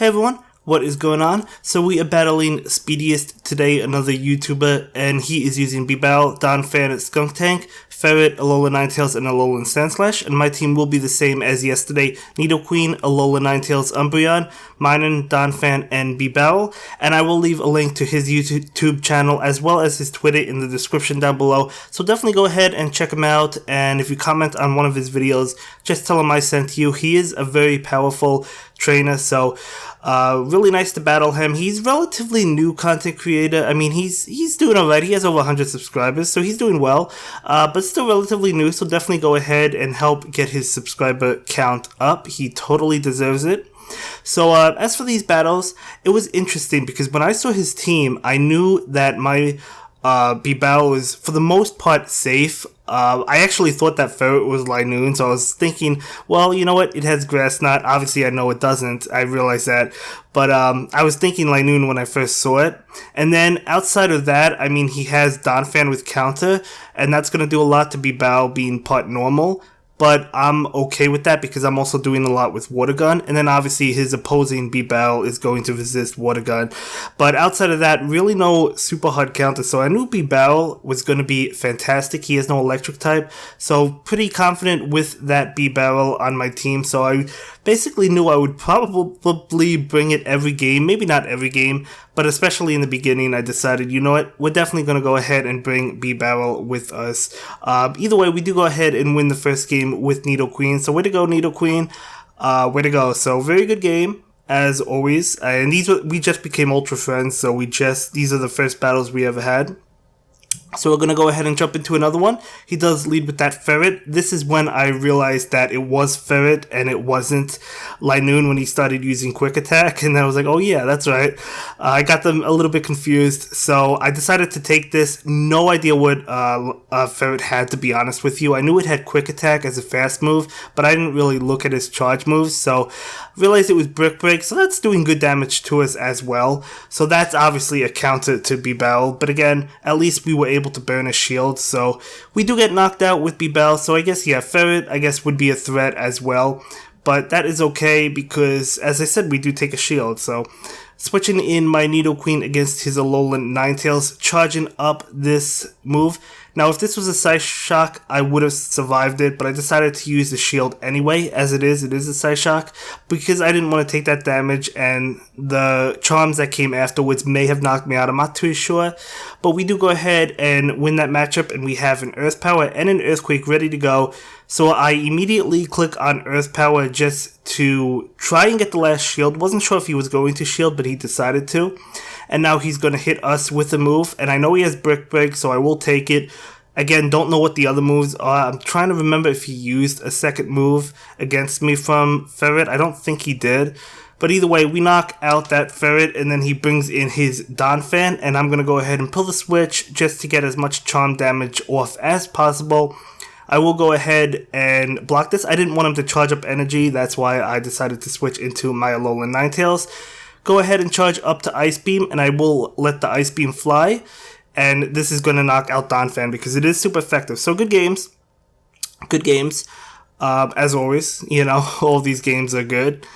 Hey everyone, what is going on? So we are battling Speediest today, another YouTuber, and he is using Bibel, Donphan, Skunk Tank, Ferret, Alola Ninetales, and Alolan Sandslash, and my team will be the same as yesterday: Nidoqueen, Alola Ninetales, Umbreon, Minun, Donphan, and Bibel, and I will leave a link to his YouTube channel as well as his Twitter in the description down below, so definitely go ahead and check him out, and if you comment on one of his videos, just tell him I sent you. He is a very powerful trainer, so really nice to battle him. He's relatively new content creator. I mean, he's doing alright. He has over 100 subscribers, so he's doing well, but still relatively new, so definitely go ahead and help get his subscriber count up. He totally deserves it. So as for these battles, it was interesting because when I saw his team, I knew that my Bibel was for the most part safe. I actually thought that Ferret was Linoon, so I was thinking, well, you know what, it has Grass Knot. Obviously I know it doesn't, I realized that, but I was thinking Linoon when I first saw it. And then outside of that, I mean, he has Donphan with counter, and that's going to do a lot to Bibel being part normal. But I'm okay with that because I'm also doing a lot with Water Gun, and then obviously his opposing Bibel is going to resist Water Gun. But outside of that, really no super hard counter, so I knew Bibel was going to be fantastic. He has no electric type, so pretty confident with that Bibel on my team, so I basically knew I would probably bring it every game, maybe not every game, but especially in the beginning, I decided, you know what, we're definitely going to go ahead and bring Bibel with us. Either way, we do go ahead and win the first game with Nidoqueen, so way to go, Nidoqueen. Way to go. So very good game, as always, and we just became ultra friends, so these are the first battles we ever had. So we're going to go ahead and jump into another one. He does lead with that Ferret. This is when I realized that it was Ferret and it wasn't Linoon when he started using Quick Attack. And I was like, oh yeah, that's right. I got them a little bit confused. So I decided to take this. No idea what Ferret had, to be honest with you. I knew it had Quick Attack as a fast move, but I didn't really look at his charge moves. So I realized it was Brick Break. So that's doing good damage to us as well. So that's obviously a counter to Bibel. But again, at least we were able to burn a shield, so we do get knocked out with Bibel, so I guess, yeah, Ferret, I guess, would be a threat as well, but that is okay because, as I said, we do take a shield. So switching in my Nidoqueen against his Alolan Ninetales, charging up this move. Now, if this was a Psyshock, I would have survived it, but I decided to use the shield anyway. As it is a Psyshock, because I didn't want to take that damage, and the charms that came afterwards may have knocked me out. I'm not too sure, but we do go ahead and win that matchup, and we have an Earth Power and an Earthquake ready to go. So I immediately click on Earth Power just to try and get the last shield. Wasn't sure if he was going to shield, but he decided to. And now he's going to hit us with a move, and I know he has Brick Break, so I will take it. Again, don't know what the other moves are. I'm trying to remember if he used a second move against me from Ferret. I don't think he did. But either way, we knock out that Ferret, and then he brings in his Donphan, and I'm going to go ahead and pull the switch just to get as much charm damage off as possible. I will go ahead and block this. I didn't want him to charge up energy. That's why I decided to switch into my Alolan Ninetales. Go ahead and charge up to Ice Beam, and I will let the Ice Beam fly. And this is going to knock out Donphan because it is super effective. So good games. Good games. As always, you know, all these games are good.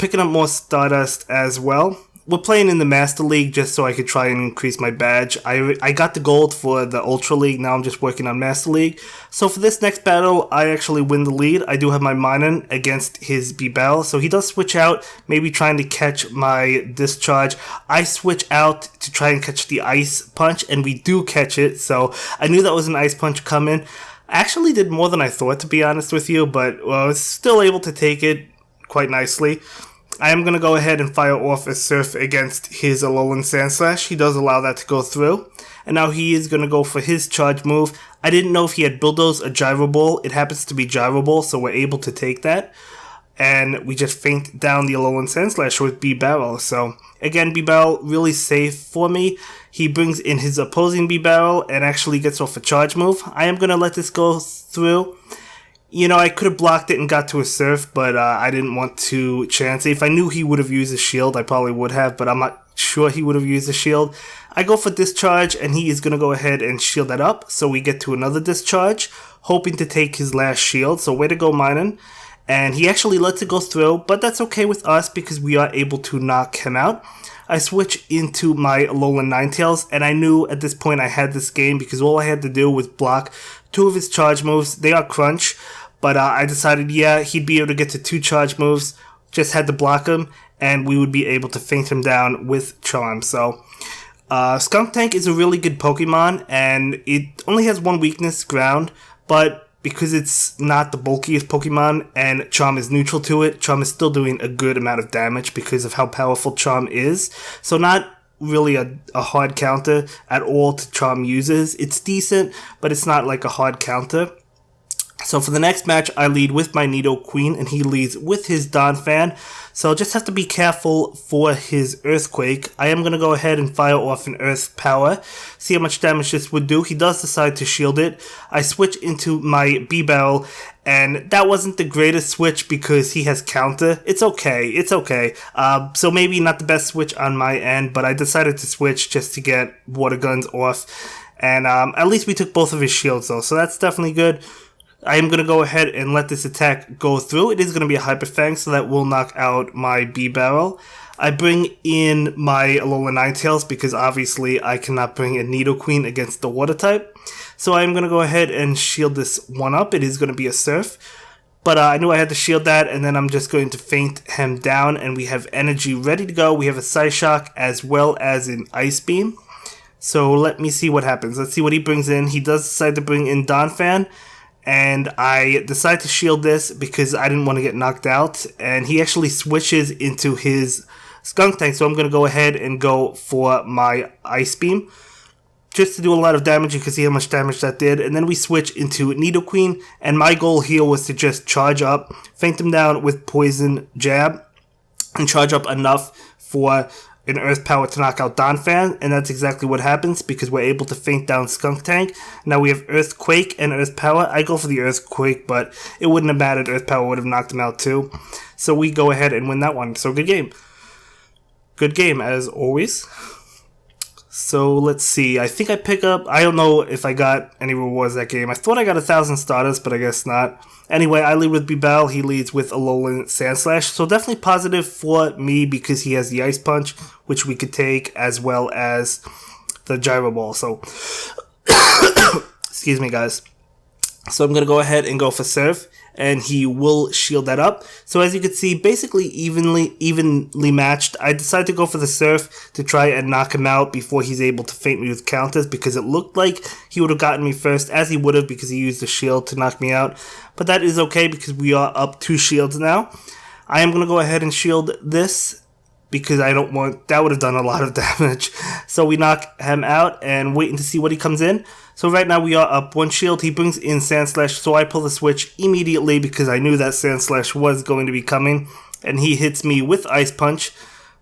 Picking up more Stardust as well. We're playing in the Master League just so I could try and increase my badge. I got the gold for the Ultra League, now I'm just working on Master League. So for this next battle, I actually win the lead. I do have my Minun against his Bibel, so he does switch out, maybe trying to catch my Discharge. I switch out to try and catch the Ice Punch, and we do catch it, so I knew that was an Ice Punch coming. I actually did more than I thought, to be honest with you, but I was still able to take it quite nicely. I am going to go ahead and fire off a Surf against his Alolan Sandslash. He does allow that to go through. And now he is going to go for his charge move. I didn't know if he had Bulldoze or Gyro Ball. It happens to be Gyro Ball, so we're able to take that. And we just feint down the Alolan Sandslash with Bibel. So again, Bibel really safe for me. He brings in his opposing Bibel and actually gets off a charge move. I am going to let this go through. You know, I could have blocked it and got to a Surf, but I didn't want to chance it. If I knew he would have used a shield, I probably would have, but I'm not sure he would have used a shield. I go for Discharge, and he is going to go ahead and shield that up, so we get to another Discharge, hoping to take his last shield. So way to go, Minun. and he actually lets it go through, but that's okay with us because we are able to knock him out. I switch into my Alolan Ninetales, and I knew at this point I had this game because all I had to do was block 2 of his charge moves. They are crunch, but I decided, yeah, he'd be able to get to 2 charge moves, just had to block him, and we would be able to faint him down with Charm. So, Skuntank is a really good Pokemon, and it only has one weakness, Ground, but because it's not the bulkiest Pokemon and Charm is neutral to it, Charm is still doing a good amount of damage because of how powerful Charm is. So not really a hard counter at all to Charm uses. It's decent, but it's not like a hard counter. So for the next match, I lead with my Nidoqueen, and he leads with his Donphan. So just have to be careful for his Earthquake. I am going to go ahead and fire off an Earth Power, see how much damage this would do. He does decide to shield it. I switch into my B-Barrel, and that wasn't the greatest switch because he has counter. It's okay, it's okay. So maybe not the best switch on my end, but I decided to switch just to get Water Guns off. And at least we took both of his shields though, so that's definitely good. I am going to go ahead and let this attack go through. It is going to be a Hyper Fang, so that will knock out my B-Barrel. I bring in my Alolan Ninetales because obviously I cannot bring a Nidoqueen against the Water type. So I am going to go ahead and shield this one up. It is going to be a Surf. But I knew I had to shield that, and then I'm just going to faint him down, and we have energy ready to go. We have a Psyshock as well as an Ice Beam. So let me see what happens. Let's see what he brings in. He does decide to bring in Donphan. And I decide to shield this because I didn't want to get knocked out. And he actually switches into his Skuntank. So I'm going to go ahead and go for my Ice Beam, just to do a lot of damage. You can see how much damage that did. And then we switch into Nidoqueen. And my goal here was to just charge up, faint him down with Poison Jab, and charge up enough for an Earth Power to knock out Donphan, and that's exactly what happens because we're able to faint down Skuntank. Now we have Earthquake and Earth Power. I go for the Earthquake, but it wouldn't have mattered. Earth Power would have knocked him out too. So we go ahead and win that one. So good game. Good game, as always. So let's see. I think I pick up... I don't know if I got any rewards that game. I thought I got 1,000 starters, but I guess not. Anyway, I lead with B-Battle. He leads with Alolan Sandslash. So definitely positive for me because he has the Ice Punch, which we could take, as well as the Gyro Ball. So, excuse me, guys. So I'm going to go ahead and go for Surf, and he will shield that up. So as you can see, basically evenly matched. I decided to go for the Surf to try and knock him out before he's able to feint me with counters, because it looked like he would have gotten me first, as he would have because he used the shield to knock me out. But that is okay because we are up 2 shields now. I am going to go ahead and shield this because I don't want... that would have done a lot of damage. So we knock him out and waiting to see what he comes in. So right now we are up 1 shield. He brings in Sandslash, so I pull the switch immediately because I knew that Sandslash was going to be coming. And he hits me with Ice Punch.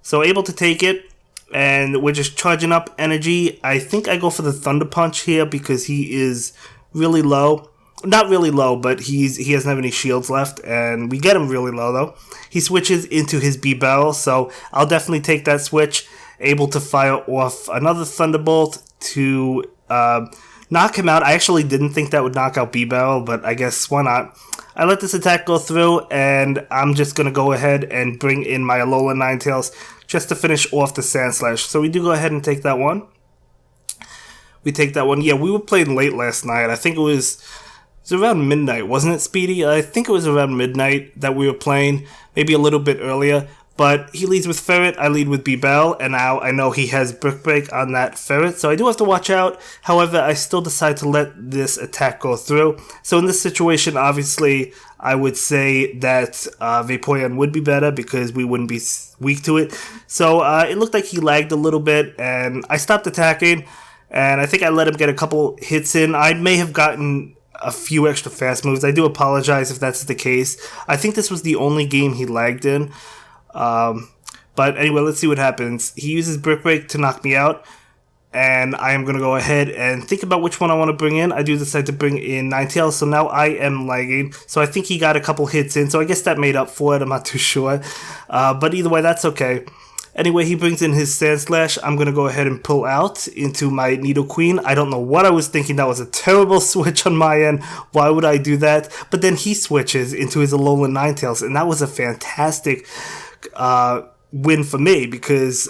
So able to take it. And we're just charging up energy. I think I go for the Thunder Punch here because he is really low. Not really low, but he doesn't have any shields left. And we get him really low though. He switches into his B-Barrel, so I'll definitely take that switch. Able to fire off another Thunderbolt to... knock him out. I actually didn't think that would knock out B-Barrel, but I guess why not. I let this attack go through, and I'm just going to go ahead and bring in my Alolan Ninetales just to finish off the Sandslash. So we do go ahead and take that one. We take that one. Yeah, we were playing late last night. I think it was around midnight, wasn't it, Speedy? I think it was around midnight that we were playing, maybe a little bit earlier. But he leads with Ferret, I lead with B-Bell, and now I know he has Brick Break on that Ferret, so I do have to watch out. However, I still decide to let this attack go through. So in this situation, obviously, I would say that Vaporeon would be better because we wouldn't be weak to it. So it looked like he lagged a little bit, and I stopped attacking, and I think I let him get a couple hits in. I may have gotten a few extra fast moves. I do apologize if that's the case. I think this was the only game he lagged in. But anyway, let's see what happens. He uses Brick Break to knock me out, and I am going to go ahead and think about which one I want to bring in. I do decide to bring in Ninetales, so now I am lagging. So I think he got a couple hits in, so I guess that made up for it. I'm not too sure. But either way, that's okay. Anyway, he brings in his Sand Slash. I'm going to go ahead and pull out into my Needle Queen. I don't know what I was thinking. That was a terrible switch on my end. Why would I do that? But then he switches into his Alolan Ninetales, and that was a fantastic win for me because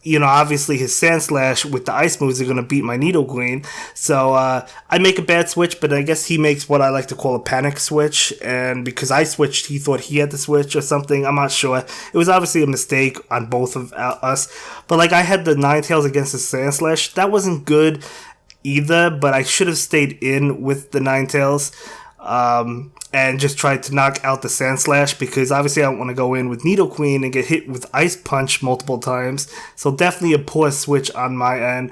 you know, obviously his Sand Slash with the ice moves are going to beat my Needle Queen. So I make a bad switch, but I guess he makes what I like to call a panic switch. And because I switched, he thought he had to switch or something. I'm not sure. It was obviously a mistake on both of us. But like I had the Ninetales against the Sand Slash. That wasn't good either, but I should have stayed in with the Ninetales. And just tried to knock out the Sand Slash because obviously I don't want to go in with Needle Queen and get hit with Ice Punch multiple times. So definitely a poor switch on my end.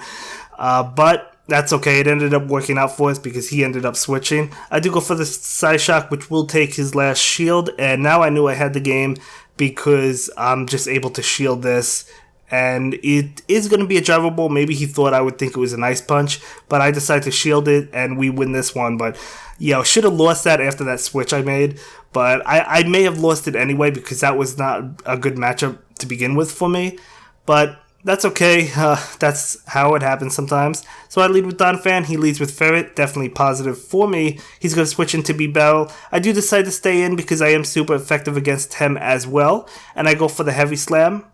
But that's okay. It ended up working out for us because he ended up switching. I do go for the Psyshock, which will take his last shield. And now I knew I had the game because I'm just able to shield this. And it is going to be a Gyro Ball. Maybe he thought I would think it was an Ice Punch. But I decided to shield it and we win this one. But yeah, should have lost that after that switch I made. But I may have lost it anyway because that was not a good matchup to begin with for me. But that's okay. That's how it happens sometimes. So I lead with Donphan. He leads with Ferret. Definitely positive for me. He's going to switch into B-Barrel. I do decide to stay in because I am super effective against him as well. And I go for the Heavy Slam.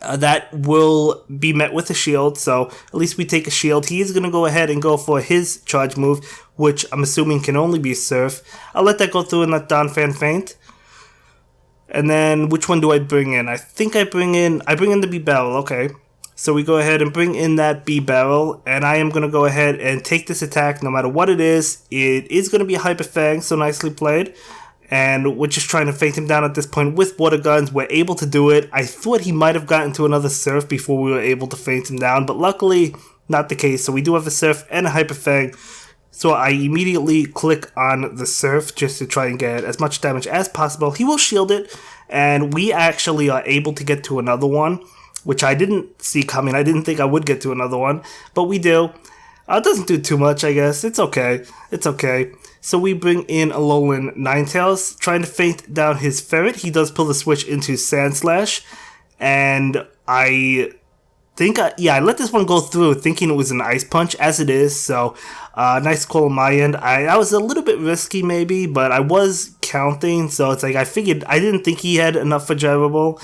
That will be met with a shield, so at least we take a shield. He is going to go ahead and go for his charge move, which I'm assuming can only be Surf. I'll let that go through and let Donphan faint. And then, which one do I bring in? I think I bring in the B-Barrel, okay. So we go ahead and bring in that B-Barrel, and I am going to go ahead and take this attack no matter what it is. It is going to be a Hyper Fang, so nicely played. And we're just trying to faint him down at this point with water guns. We're able to do it. I thought he might have gotten to another Surf before we were able to faint him down, but luckily not the case. So we do have a Surf and a Hyper Fang. So I immediately click on the Surf just to try and get as much damage as possible. He will shield it, and we actually are able to get to another one, which I didn't see coming. I didn't think I would get to another one, but we do. It doesn't do too much, I guess. It's okay. It's okay. So we bring in Alolan Ninetales, trying to faint down his Ferret. He does pull the switch into Sand Slash, and I think, I let this one go through thinking it was an Ice Punch, as it is, so nice call on my end. I was a little bit risky maybe, but I was counting, so it's like I figured, I didn't think he had enough for Gyro Ball.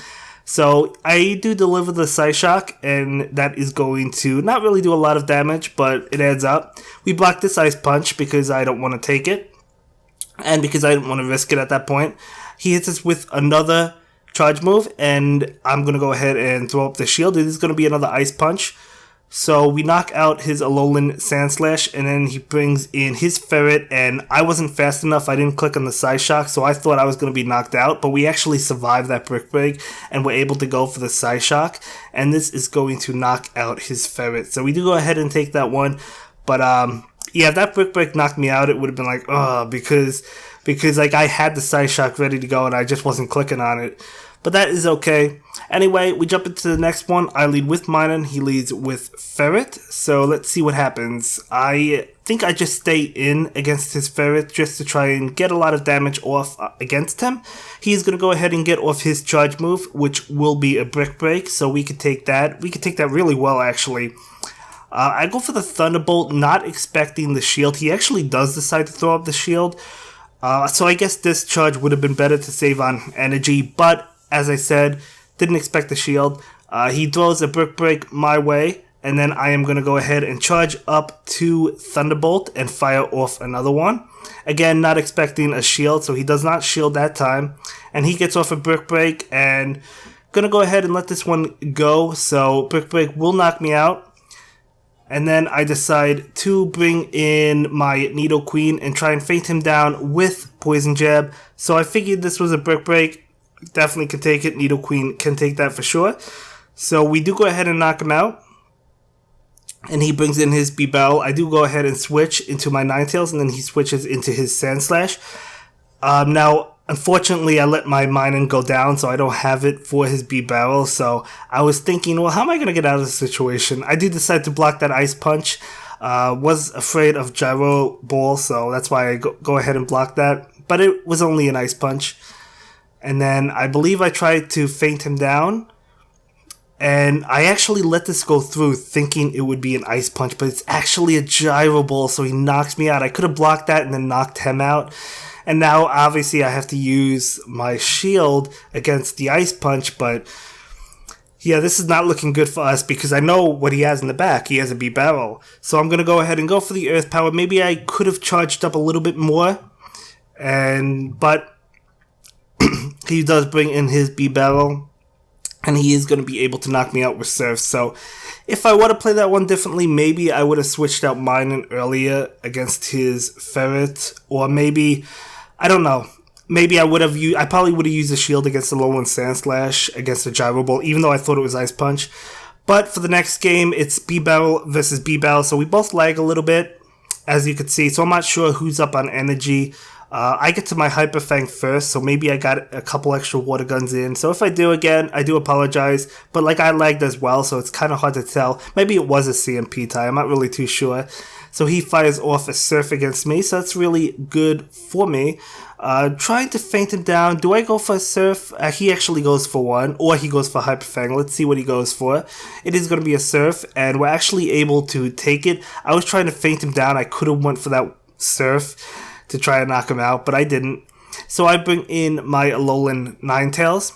So I do deliver the Psyshock, and that is going to not really do a lot of damage, but it adds up. We block this Ice Punch because I don't want to take it, and because I didn't want to risk it at that point. He hits us with another charge move, and I'm going to go ahead and throw up the shield. It is going to be another Ice Punch. So we knock out his Alolan Sand Slash, and then he brings in his Ferret, and I wasn't fast enough. I didn't click on the Psyshock, so I thought I was going to be knocked out, but we actually survived that Brick Break, and we're able to go for the Psyshock, and this is going to knock out his Ferret. So we do go ahead and take that one, but yeah, if that Brick Break knocked me out, it would have been like, because like I had the Psyshock ready to go, and I just wasn't clicking on it. But that is okay. Anyway, we jump into the next one. I lead with Minun. He leads with Ferret. So let's see what happens. I think I just stay in against his Ferret just to try and get a lot of damage off against him. He's going to go ahead and get off his charge move, which will be a Brick Break. So we could take that. We could take that really well, actually. I go for the Thunderbolt, not expecting the shield. He actually does decide to throw up the shield. So I guess this charge would have been better to save on energy, but as I said, didn't expect the shield. He throws a Brick Break my way, and then I am going to go ahead and charge up to Thunderbolt and fire off another one. Again, not expecting a shield, so he does not shield that time. And he gets off a Brick Break, and going to go ahead and let this one go, so Brick Break will knock me out. And then I decide to bring in my Needle Queen and try and faint him down with Poison Jab. So I figured this was a Brick Break. Definitely can take it. Needle Queen can take that for sure. So we do go ahead and knock him out. And he brings in his B-Bell. I do go ahead and switch into my Ninetales, and then he switches into his Sand Slash. Now, unfortunately, I let my Minun go down, so I don't have it for his B-Barrel. So I was thinking, well, how am I going to get out of this situation? I do decide to block that Ice Punch. Was afraid of Gyro Ball, so that's why I go ahead and block that. But it was only an Ice Punch. And then I believe I tried to feint him down And I actually let this go through thinking it would be an ice punch, but it's actually a gyro ball, so he knocks me out. I could have blocked that and then knocked him out. And now, obviously, I have to use my shield against the ice punch, but yeah, this is not looking good for us because I know what he has in the back. He has a B-barrel. So I'm going to go ahead and go for the earth power. Maybe I could have charged up a little bit more, but he does bring in his B-barrel. And he is going to be able to knock me out with Surf. So if I were to play that one differently, maybe I would have switched out Minen earlier against his Ferret. Or maybe, I don't know. Maybe I probably would have used a shield against the Alolan Sandslash against the Gyro Ball, even though I thought it was Ice Punch. But for the next game, it's B-Barrel versus B-Barrel. So we both lag a little bit, as you can see. So I'm not sure who's up on energy. I get to my Hyper Fang first, so maybe I got a couple extra water guns in. So if I do again, I do apologize. But like I lagged as well, so it's kind of hard to tell. Maybe it was a CMP tie, I'm not really too sure. So he fires off a Surf against me, so that's really good for me. Trying to feint him down. Do I go for a Surf? He actually goes for one, or he goes for Hyper Fang. Let's see what he goes for. It is going to be a Surf, and we're actually able to take it. I was trying to feint him down. I could have went for that Surf to try and knock him out, but I didn't. So I bring in my Alolan Ninetales,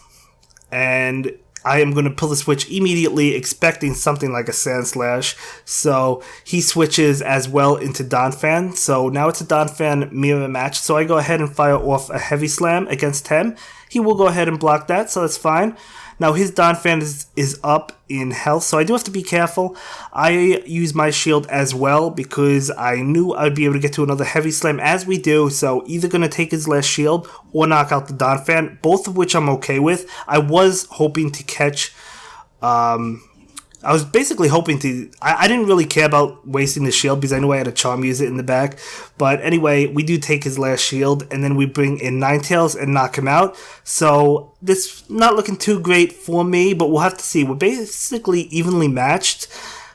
and I am going to pull the switch immediately, expecting something like a Sandslash. So he switches as well into Donphan. So now it's a Donphan mirror match. So I go ahead and fire off a Heavy Slam against him. He will go ahead and block that, so that's fine. Now his Donphan is up in health, so I do have to be careful. I use my shield as well because I knew I'd be able to get to another Heavy Slam as we do, so either going to take his last shield or knock out the Donphan, both of which I'm okay with. I was hoping to catch... I was basically hoping to... I didn't really care about wasting the shield because I knew I had a Charm use it in the back. But anyway, we do take his last shield and then we bring in Ninetales and knock him out. So this not looking too great for me, but we'll have to see. We're basically evenly matched.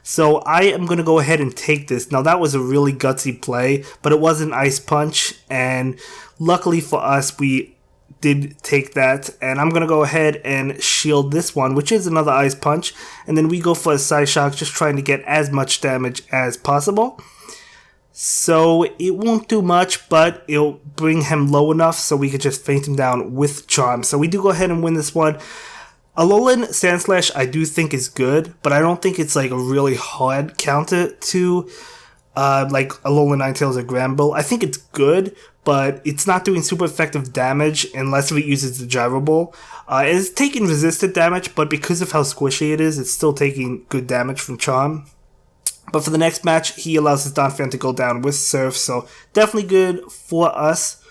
So I am going to go ahead and take this. Now that was a really gutsy play, but it was an Ice Punch. And luckily for us, we did take that, and I'm gonna go ahead and shield this one, which is another Ice Punch, and then we go for a Psyshock, just trying to get as much damage as possible. So it won't do much, but it'll bring him low enough so we could just feint him down with Charm. So we do go ahead and win this one. Alolan Sandslash I do think is good, but I don't think it's like a really hard counter to like Alolan Ninetales or Granbull. I think it's good, but it's not doing super effective damage unless it uses the Gyro Ball. It's taking resistant damage, but because of how squishy it is, it's still taking good damage from Charm. But for the next match, he allows his Donphan to go down with Surf, so definitely good for us.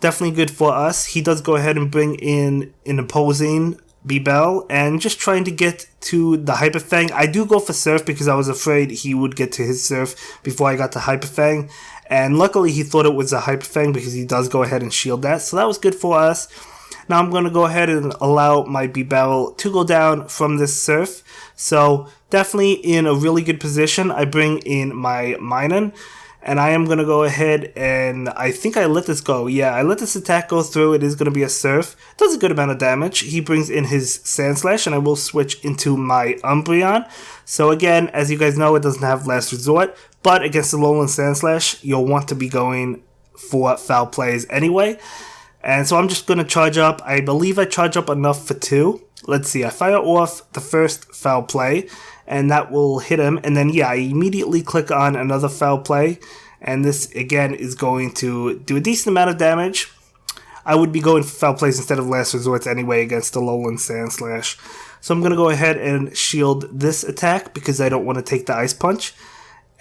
Definitely good for us. He does go ahead and bring in an opposing B-Bell, and just trying to get to the Hyper Fang. I do go for Surf because I was afraid he would get to his Surf before I got to Hyper Fang. And luckily he thought it was a Hyper Fang because he does go ahead and shield that. So that was good for us. Now I'm going to go ahead and allow my B-Barrel to go down from this Surf. So definitely in a really good position. I bring in my Minun. And I am going to go ahead and I think I let this go. Yeah, I let this attack go through. It is going to be a Surf. Does a good amount of damage. He brings in his Sandslash and I will switch into my Umbreon. So again, as you guys know, it doesn't have Last Resort. But against the Alolan Sandslash, you'll want to be going for foul plays anyway. And so I'm just going to charge up. I believe I charge up enough for 2. Let's see. I fire off the first foul play. And that will hit him. And then, yeah, I immediately click on another foul play. And this, again, is going to do a decent amount of damage. I would be going for foul plays instead of Last Resorts anyway against the Alolan Sandslash. So I'm going to go ahead and shield this attack because I don't want to take the Ice Punch.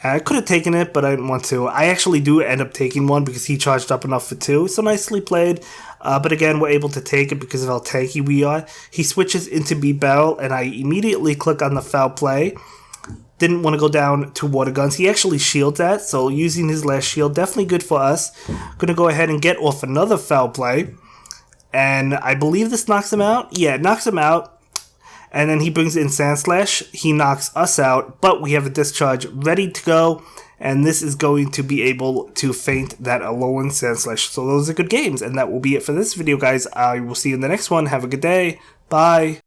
I could have taken it, but I didn't want to. I actually do end up taking one because he charged up enough for 2. So nicely played. But again, we're able to take it because of how tanky we are. He switches into B-Barrel, and I immediately click on the foul play. Didn't want to go down to Water Guns. He actually shields that, so using his last shield, definitely good for us. Gonna go ahead and get off another foul play. And I believe this knocks him out. Yeah, it knocks him out. And then he brings in Sandslash. He knocks us out, but we have a discharge ready to go. And this is going to be able to feint that Alolan Sandslash. So those are good games. And that will be it for this video, guys. I will see you in the next one. Have a good day. Bye.